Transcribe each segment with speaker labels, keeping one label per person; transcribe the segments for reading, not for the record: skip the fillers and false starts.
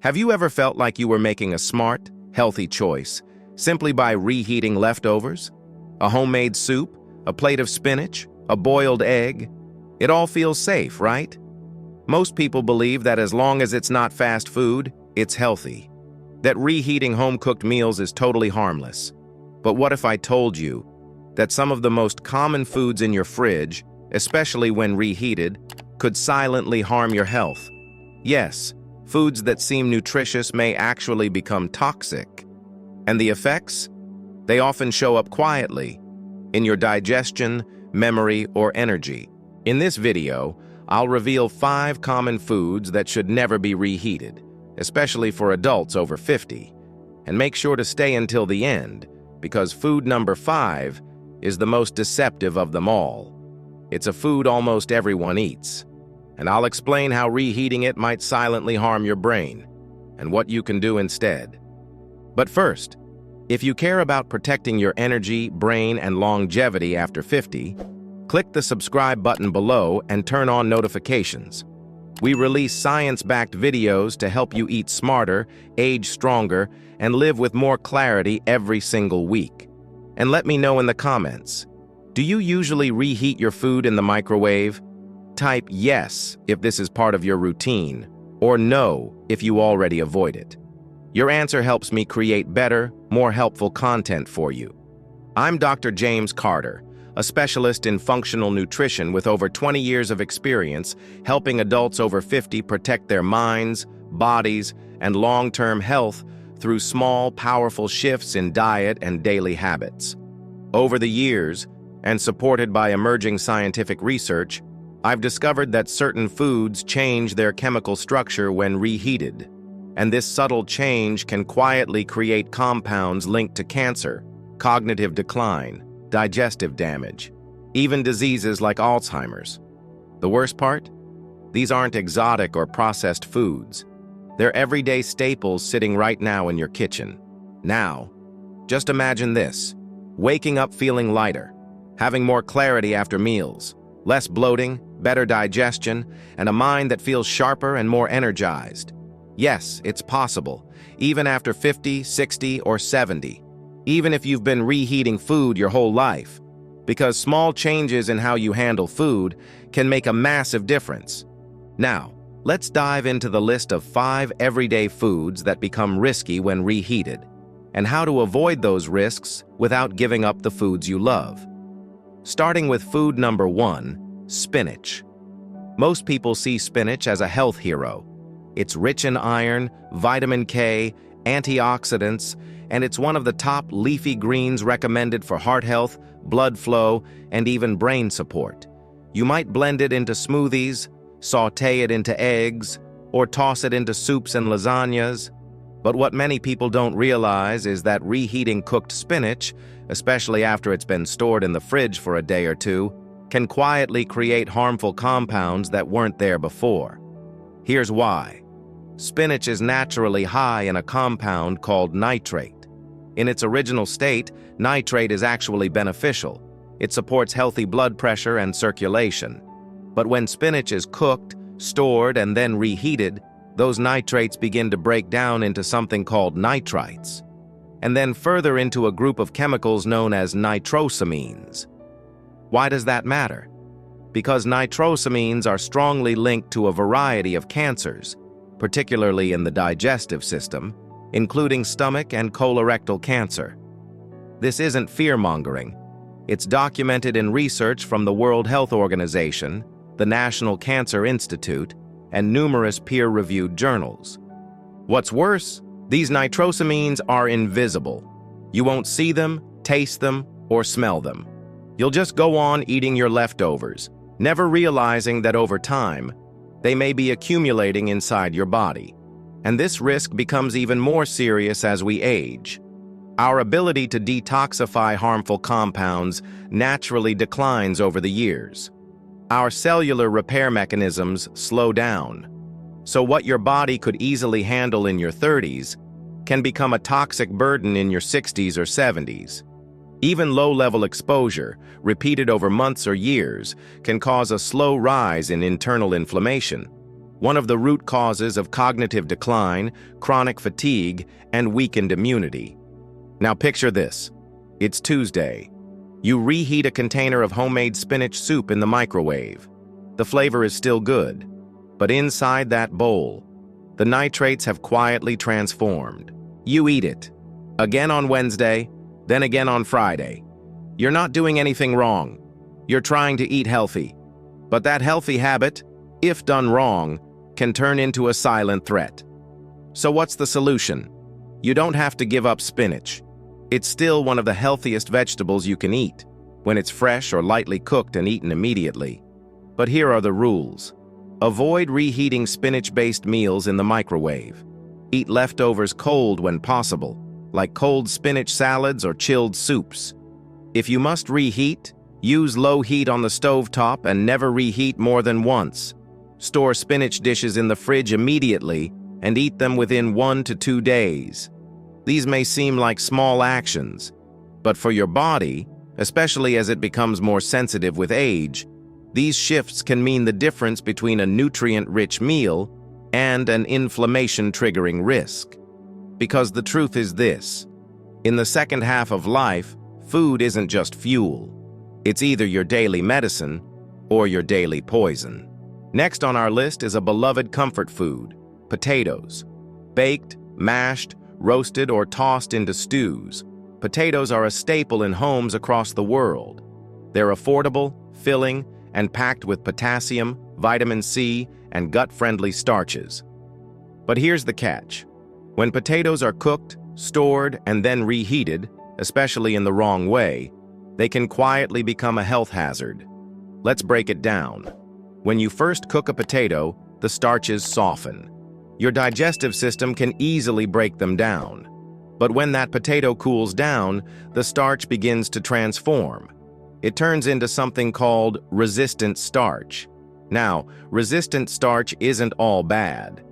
Speaker 1: Have you ever felt like you were making a smart, healthy choice simply by reheating leftovers? A homemade soup, a plate of spinach, a boiled egg? It all feels safe, right? Most people believe that as long as it's not fast food, it's healthy. That reheating home-cooked meals is totally harmless. But what if I told you that some of the most common foods in your fridge, especially when reheated, could silently harm your health? Yes, foods that seem nutritious may actually become toxic. And the effects? They often show up quietly, in your digestion, memory, or energy. In this video, I'll reveal 5 common foods that should never be reheated, especially for adults over 50. And make sure to stay until the end, because food number 5 is the most deceptive of them all. It's a food almost everyone eats, and I'll explain how reheating it might silently harm your brain, and what you can do instead. But first, if you care about protecting your energy, brain, and longevity after 50, click the subscribe button below and turn on notifications. We release science-backed videos to help you eat smarter, age stronger, and live with more clarity every single week. And let me know in the comments, do you usually reheat your food in the microwave? Type yes if this is part of your routine, or no if you already avoid it. Your answer helps me create better, more helpful content for you. I'm Dr. James Carter, a specialist in functional nutrition with over 20 years of experience helping adults over 50 protect their minds, bodies, and long-term health through small, powerful shifts in diet and daily habits. Over the years, and supported by emerging scientific research, I've discovered that certain foods change their chemical structure when reheated, and this subtle change can quietly create compounds linked to cancer, cognitive decline, digestive damage, even diseases like Alzheimer's. The worst part? These aren't exotic or processed foods. They're everyday staples sitting right now in your kitchen. Now, just imagine this: waking up feeling lighter, having more clarity after meals, less bloating, better digestion, and a mind that feels sharper and more energized. Yes, it's possible, even after 50, 60, or 70. Even if you've been reheating food your whole life, because small changes in how you handle food can make a massive difference. Now, let's dive into the list of 5 everyday foods that become risky when reheated, and how to avoid those risks without giving up the foods you love. Starting with food number 1, spinach. Most people see spinach as a health hero. It's rich in iron, vitamin K, antioxidants, and it's one of the top leafy greens recommended for heart health, blood flow, and even brain support. You might blend it into smoothies, saute it into eggs, or toss it into soups and lasagnas. But what many people don't realize is that reheating cooked spinach, especially after it's been stored in the fridge for a day or two, can quietly create harmful compounds that weren't there before. Here's why. Spinach is naturally high in a compound called nitrate. In its original state, nitrate is actually beneficial. It supports healthy blood pressure and circulation. But when spinach is cooked, stored, and then reheated, those nitrates begin to break down into something called nitrites, and then further into a group of chemicals known as nitrosamines. Why does that matter? Because nitrosamines are strongly linked to a variety of cancers, particularly in the digestive system, including stomach and colorectal cancer. This isn't fear-mongering. It's documented in research from the World Health Organization, the National Cancer Institute, and numerous peer-reviewed journals. What's worse, these nitrosamines are invisible. You won't see them, taste them, or smell them. You'll just go on eating your leftovers, never realizing that over time, they may be accumulating inside your body. And this risk becomes even more serious as we age. Our ability to detoxify harmful compounds naturally declines over the years. Our cellular repair mechanisms slow down. So what your body could easily handle in your 30s can become a toxic burden in your 60s or 70s. Even low-level exposure, repeated over months or years, can cause a slow rise in internal inflammation. one of the root causes of cognitive decline, chronic fatigue, and weakened immunity. Now picture this. It's Tuesday. You reheat a container of homemade spinach soup in the microwave. The flavor is still good, but inside that bowl, the nitrates have quietly transformed. You eat it. Again on Wednesday, then again on Friday. You're not doing anything wrong. You're trying to eat healthy. But that healthy habit, if done wrong, can turn into a silent threat. So what's the solution? You don't have to give up spinach. It's still one of the healthiest vegetables you can eat, when it's fresh or lightly cooked and eaten immediately. But here are the rules. Avoid reheating spinach-based meals in the microwave. Eat leftovers cold when possible, like cold spinach salads or chilled soups. If you must reheat, use low heat on the stovetop and never reheat more than once. Store spinach dishes in the fridge immediately and eat them within 1 to 2 days. These may seem like small actions, but for your body, especially as it becomes more sensitive with age, these shifts can mean the difference between a nutrient-rich meal and an inflammation-triggering risk. Because the truth is this: in the second half of life, food isn't just fuel. It's either your daily medicine or your daily poison. Next on our list is a beloved comfort food: potatoes. Baked, mashed, roasted, or tossed into stews, potatoes are a staple in homes across the world. They're affordable, filling, and packed with potassium, vitamin C, and gut-friendly starches. But here's the catch. When potatoes are cooked, stored, and then reheated, especially in the wrong way, they can quietly become a health hazard. Let's break it down. When you first cook a potato, the starches soften. Your digestive system can easily break them down. But when that potato cools down, the starch begins to transform. It turns into something called resistant starch. Now, resistant starch isn't all bad.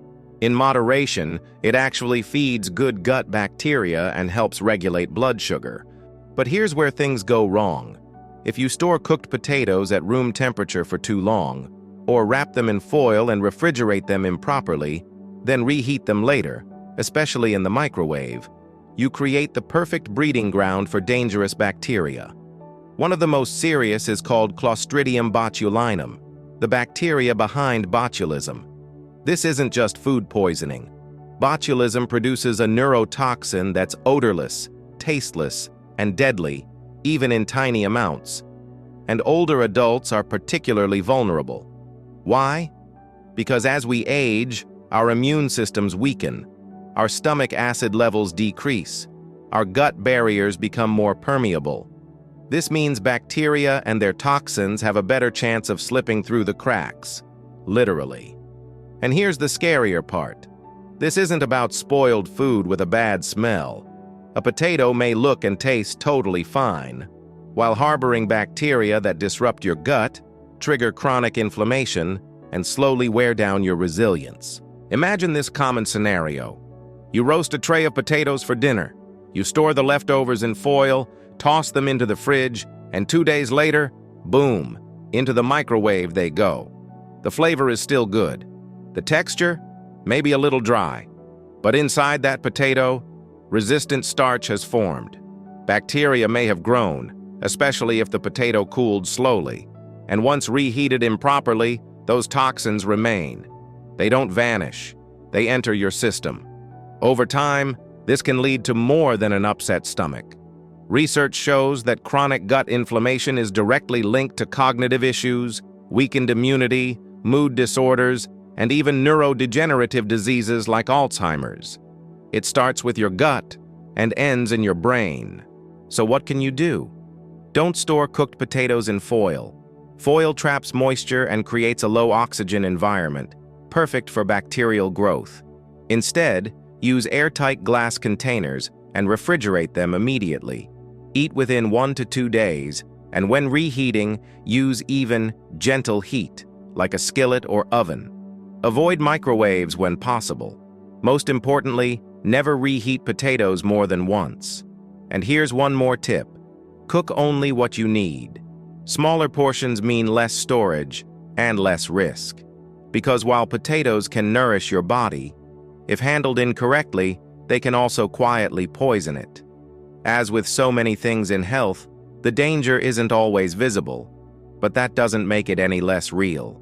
Speaker 1: In moderation, it actually feeds good gut bacteria and helps regulate blood sugar. But here's where things go wrong. If you store cooked potatoes at room temperature for too long, or wrap them in foil and refrigerate them improperly, then reheat them later, especially in the microwave, you create the perfect breeding ground for dangerous bacteria. One of the most serious is called Clostridium botulinum, the bacteria behind botulism. This isn't just food poisoning. Botulism produces a neurotoxin that's odorless, tasteless, and deadly, even in tiny amounts. And older adults are particularly vulnerable. Why? Because as we age, our immune systems weaken, our stomach acid levels decrease, our gut barriers become more permeable. This means bacteria and their toxins have a better chance of slipping through the cracks, literally. And here's the scarier part. This isn't about spoiled food with a bad smell. A potato may look and taste totally fine, while harboring bacteria that disrupt your gut, trigger chronic inflammation, and slowly wear down your resilience. Imagine this common scenario. You roast a tray of potatoes for dinner. You store the leftovers in foil, toss them into the fridge, and 2 days later, boom, into the microwave they go. The flavor is still good. The texture, maybe a little dry. But inside that potato, resistant starch has formed. Bacteria may have grown, especially if the potato cooled slowly. And once reheated improperly, those toxins remain. They don't vanish. They enter your system. Over time, this can lead to more than an upset stomach. Research shows that chronic gut inflammation is directly linked to cognitive issues, weakened immunity, mood disorders, and even neurodegenerative diseases like Alzheimer's. It starts with your gut and ends in your brain. So what can you do? Don't store cooked potatoes in foil. Foil traps moisture and creates a low-oxygen environment, perfect for bacterial growth. Instead, use airtight glass containers and refrigerate them immediately. Eat within 1 to 2 days, and when reheating, use even, gentle heat, like a skillet or oven. Avoid microwaves when possible. Most importantly, never reheat potatoes more than once. And here's one more tip. Cook only what you need. Smaller portions mean less storage and less risk. because while potatoes can nourish your body, if handled incorrectly, they can also quietly poison it. As with so many things in health, the danger isn't always visible, but that doesn't make it any less real.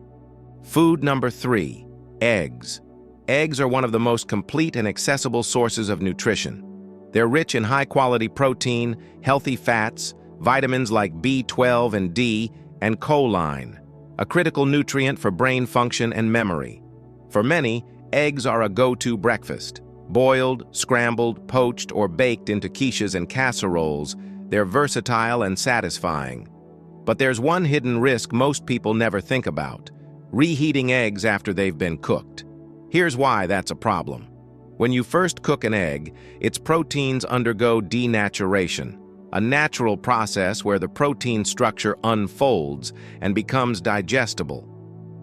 Speaker 1: Food number 3, eggs. Eggs are one of the most complete and accessible sources of nutrition. They're rich in high-quality protein, healthy fats, vitamins like B12 and D, and choline, a critical nutrient for brain function and memory. For many, eggs are a go-to breakfast. Boiled, scrambled, poached, or baked into quiches and casseroles, they're versatile and satisfying. But there's one hidden risk most people never think about: reheating eggs after they've been cooked. Here's why that's a problem. When you first cook an egg, its proteins undergo denaturation, a natural process where the protein structure unfolds and becomes digestible.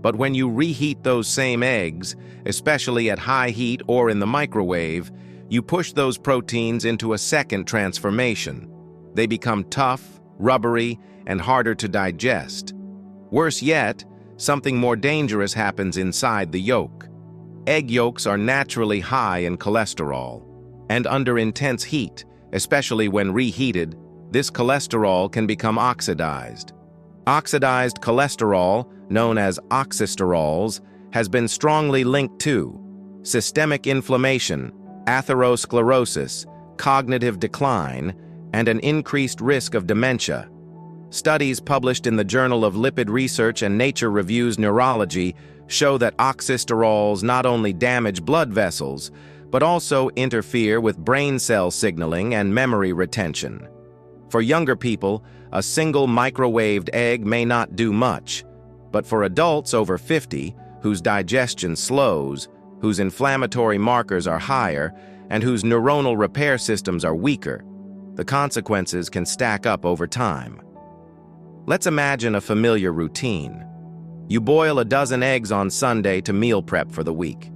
Speaker 1: But when you reheat those same eggs, especially at high heat or in the microwave, you push those proteins into a second transformation. They become tough, rubbery, and harder to digest. Worse yet, something more dangerous happens inside the yolk. Egg yolks are naturally high in cholesterol, and under intense heat, especially when reheated, this cholesterol can become oxidized. Oxidized cholesterol, known as oxysterols, has been strongly linked to systemic inflammation, atherosclerosis, cognitive decline, and an increased risk of dementia. Studies published in the Journal of Lipid Research and Nature Reviews Neurology show that oxysterols not only damage blood vessels, but also interfere with brain cell signaling and memory retention. For younger people, a single microwaved egg may not do much, but for adults over 50, whose digestion slows, whose inflammatory markers are higher, and whose neuronal repair systems are weaker, the consequences can stack up over time. Let's imagine a familiar routine. You boil a dozen eggs on Sunday to meal prep for the week.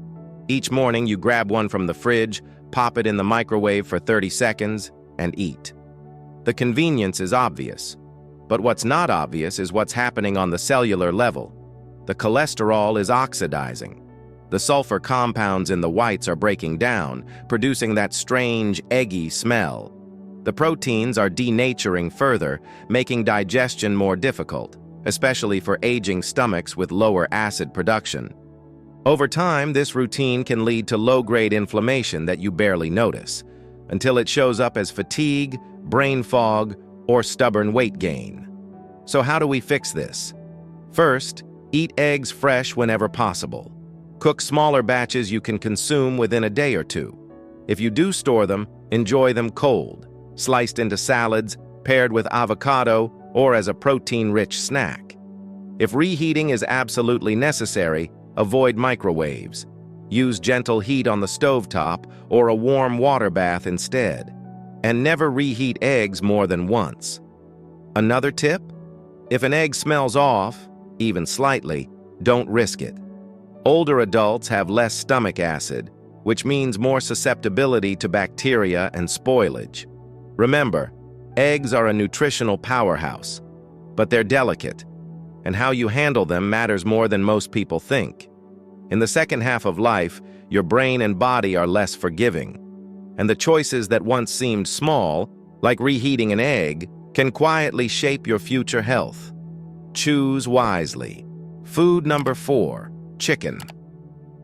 Speaker 1: Each morning, you grab one from the fridge, pop it in the microwave for 30 seconds, and eat. The convenience is obvious, but what's not obvious is what's happening on the cellular level. The cholesterol is oxidizing. The sulfur compounds in the whites are breaking down, producing that strange, eggy smell. The proteins are denaturing further, making digestion more difficult, especially for aging stomachs with lower acid production. Over time, this routine can lead to low-grade inflammation that you barely notice, until it shows up as fatigue, brain fog, or stubborn weight gain. So how do we fix this? First, eat eggs fresh whenever possible. Cook smaller batches you can consume within a day or two. If you do store them, enjoy them cold, sliced into salads, paired with avocado, or as a protein-rich snack. If reheating is absolutely necessary, avoid microwaves. Use gentle heat on the stovetop or a warm water bath instead. And never reheat eggs more than once. Another tip? If an egg smells off, even slightly, don't risk it. Older adults have less stomach acid, which means more susceptibility to bacteria and spoilage. Remember, eggs are a nutritional powerhouse, but they're delicate, and how you handle them matters more than most people think. In the second half of life, your brain and body are less forgiving, and the choices that once seemed small, like reheating an egg, can quietly shape your future health. Choose wisely. Food number 4, chicken.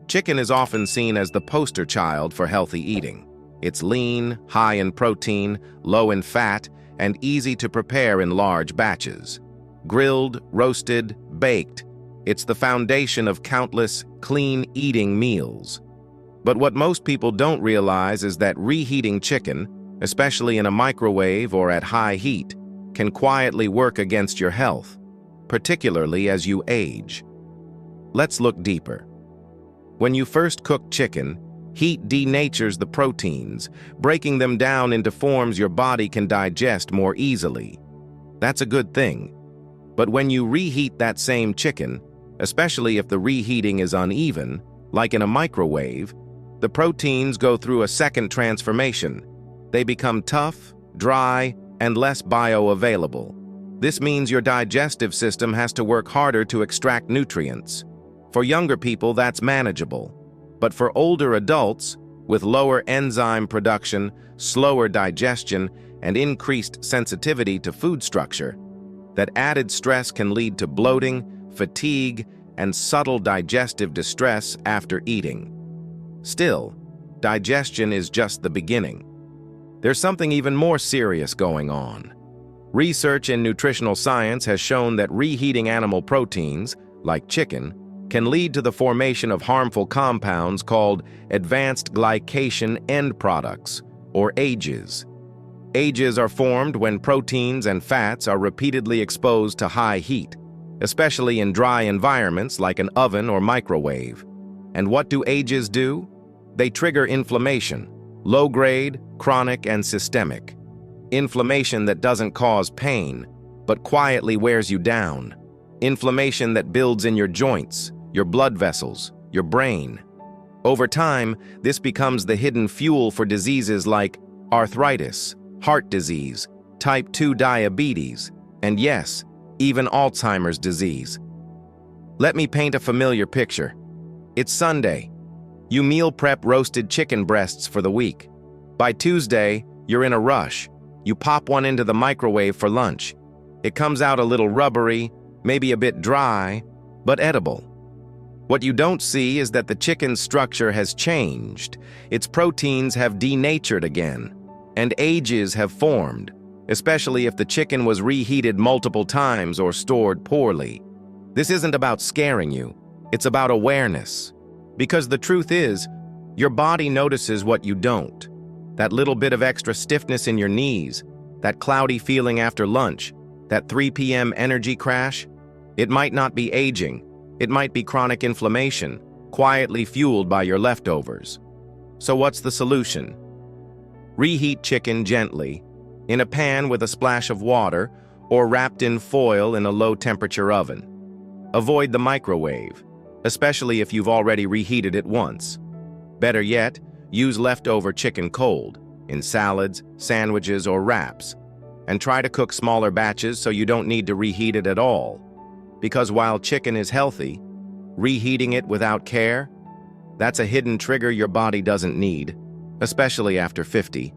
Speaker 1: Chicken is often seen as the poster child for healthy eating. It's lean, high in protein, low in fat, and easy to prepare in large batches. Grilled, roasted, baked, it's the foundation of countless clean eating meals. But what most people don't realize is that reheating chicken, especially in a microwave or at high heat, can quietly work against your health, particularly as you age. Let's look deeper. When you first cook chicken, heat denatures the proteins, breaking them down into forms your body can digest more easily. That's a good thing. But when you reheat that same chicken, especially if the reheating is uneven, like in a microwave, the proteins go through a second transformation. They become tough, dry, and less bioavailable. This means your digestive system has to work harder to extract nutrients. For younger people, that's manageable. But for older adults, with lower enzyme production, slower digestion, and increased sensitivity to food structure, that added stress can lead to bloating, fatigue, and subtle digestive distress after eating. Still, digestion is just the beginning. There's something even more serious going on. Research in nutritional science has shown that reheating animal proteins, like chicken, can lead to the formation of harmful compounds called advanced glycation end products, or AGEs. AGEs are formed when proteins and fats are repeatedly exposed to high heat, especially in dry environments like an oven or microwave. And what do AGEs do? They trigger inflammation, low-grade, chronic, and systemic. Inflammation that doesn't cause pain, but quietly wears you down. Inflammation that builds in your joints, your blood vessels, your brain. Over time, this becomes the hidden fuel for diseases like arthritis, heart disease, type 2 diabetes, and yes, even Alzheimer's disease. Let me paint a familiar picture. It's Sunday. You meal prep roasted chicken breasts for the week. By Tuesday, you're in a rush. You pop one into the microwave for lunch. It comes out a little rubbery, maybe a bit dry, but edible. What you don't see is that the chicken's structure has changed. Its proteins have denatured again, and AGEs have formed, especially if the chicken was reheated multiple times or stored poorly. This isn't about scaring you. It's about awareness. Because the truth is, your body notices what you don't. That little bit of extra stiffness in your knees, that cloudy feeling after lunch, that 3 p.m. energy crash, it might not be aging. It might be chronic inflammation, quietly fueled by your leftovers. So what's the solution? Reheat chicken gently, in a pan with a splash of water, or wrapped in foil in a low-temperature oven. Avoid the microwave, especially if you've already reheated it once. Better yet, use leftover chicken cold, in salads, sandwiches, or wraps, and try to cook smaller batches so you don't need to reheat it at all. Because while chicken is healthy, reheating it without care, that's a hidden trigger your body doesn't need, especially after 50.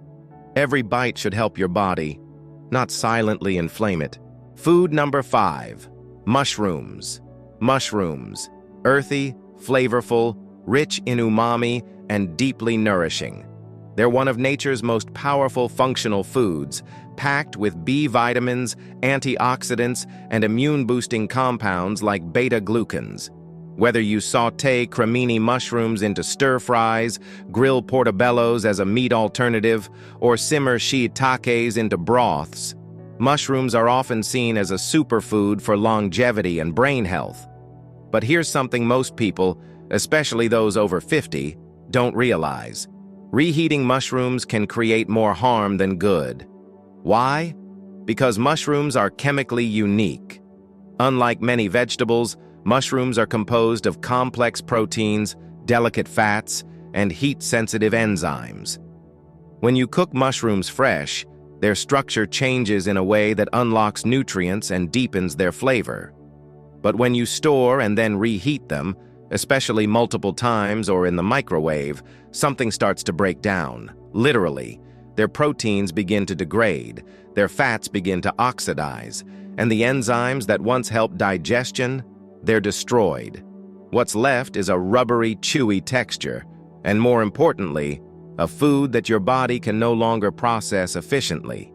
Speaker 1: Every bite should help your body, not silently inflame it. Food number 5, mushrooms. Mushrooms, earthy, flavorful, rich in umami, and deeply nourishing. They're one of nature's most powerful functional foods, packed with B vitamins, antioxidants, and immune-boosting compounds like beta-glucans. Whether you saute cremini mushrooms into stir-fries, grill portobellos as a meat alternative, or simmer shiitakes into broths, mushrooms are often seen as a superfood for longevity and brain health. But here's something most people, especially those over 50, don't realize. Reheating mushrooms can create more harm than good. Why? Because mushrooms are chemically unique. Unlike many vegetables, mushrooms are composed of complex proteins, delicate fats, and heat-sensitive enzymes. When you cook mushrooms fresh, their structure changes in a way that unlocks nutrients and deepens their flavor. But when you store and then reheat them, especially multiple times or in the microwave, something starts to break down. Literally, their proteins begin to degrade, their fats begin to oxidize, and the enzymes that once helped digestion, they're destroyed. What's left is a rubbery, chewy texture, and more importantly, a food that your body can no longer process efficiently.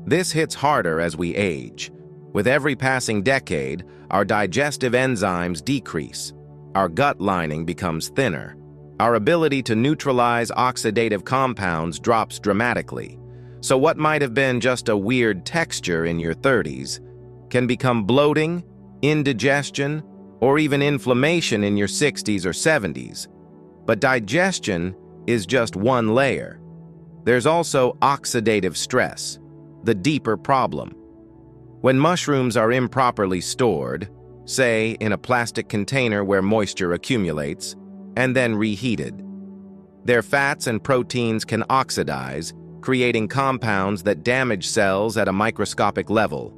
Speaker 1: This hits harder as we age. With every passing decade, our digestive enzymes decrease. Our gut lining becomes thinner. Our ability to neutralize oxidative compounds drops dramatically. So what might have been just a weird texture in your 30s can become bloating, indigestion, or even inflammation in your 60s or 70s. But digestion is just one layer. There's also oxidative stress, the deeper problem. When mushrooms are improperly stored, say in a plastic container where moisture accumulates, and then reheated, their fats and proteins can oxidize, creating compounds that damage cells at a microscopic level.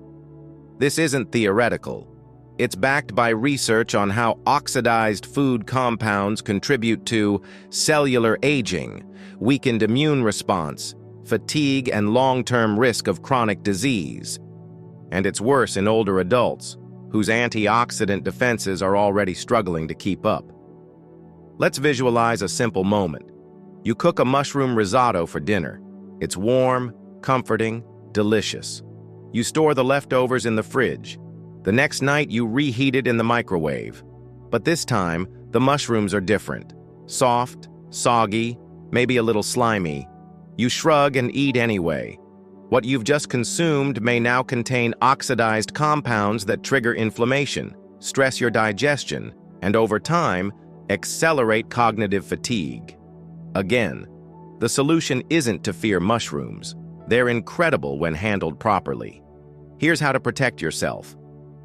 Speaker 1: This isn't theoretical. It's backed by research on how oxidized food compounds contribute to cellular aging, weakened immune response, fatigue, and long-term risk of chronic disease. And it's worse in older adults, whose antioxidant defenses are already struggling to keep up. Let's visualize a simple moment. You cook a mushroom risotto for dinner. It's warm, comforting, delicious. You store the leftovers in the fridge. The next night, you reheat it in the microwave. But this time, the mushrooms are different. Soft, soggy, maybe a little slimy. You shrug and eat anyway. What you've just consumed may now contain oxidized compounds that trigger inflammation, stress your digestion, and over time, accelerate cognitive fatigue. Again, the solution isn't to fear mushrooms. They're incredible when handled properly. Here's how to protect yourself.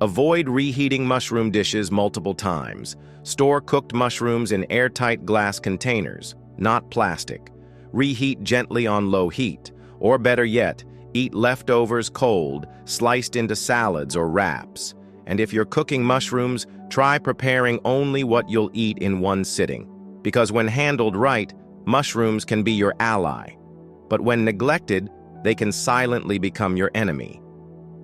Speaker 1: Avoid reheating mushroom dishes multiple times. Store cooked mushrooms in airtight glass containers, not plastic. Reheat gently on low heat, or better yet, eat leftovers cold, sliced into salads or wraps. And if you're cooking mushrooms, try preparing only what you'll eat in one sitting. Because when handled right, mushrooms can be your ally. But when neglected, they can silently become your enemy.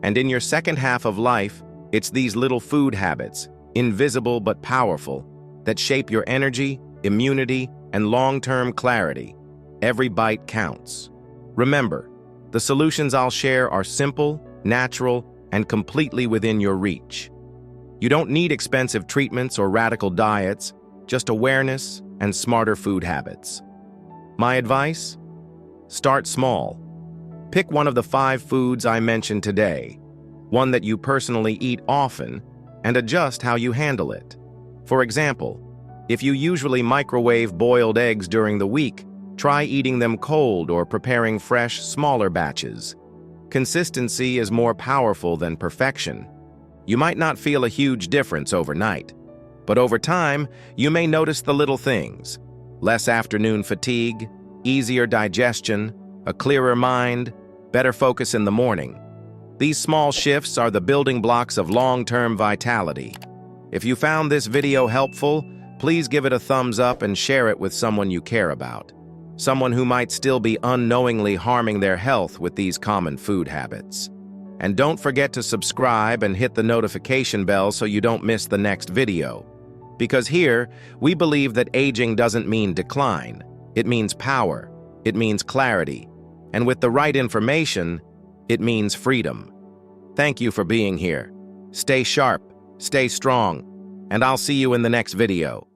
Speaker 1: And in your second half of life, it's these little food habits, invisible but powerful, that shape your energy, immunity, and long-term clarity. Every bite counts. Remember, the solutions I'll share are simple, natural, and completely within your reach. You don't need expensive treatments or radical diets, just awareness and smarter food habits. My advice? Start small. Pick one of the 5 foods I mentioned today, one that you personally eat often, and adjust how you handle it. For example, if you usually microwave boiled eggs during the week, try eating them cold or preparing fresh, smaller batches. Consistency is more powerful than perfection. You might not feel a huge difference overnight, but over time, you may notice the little things: less afternoon fatigue, easier digestion, a clearer mind, better focus in the morning. These small shifts are the building blocks of long-term vitality. If you found this video helpful, please give it a thumbs up and share it with someone you care about, someone who might still be unknowingly harming their health with these common food habits. And don't forget to subscribe and hit the notification bell so you don't miss the next video. Because here, we believe that aging doesn't mean decline. It means power. It means clarity. And with the right information, it means freedom. Thank you for being here. Stay sharp, stay strong, and I'll see you in the next video.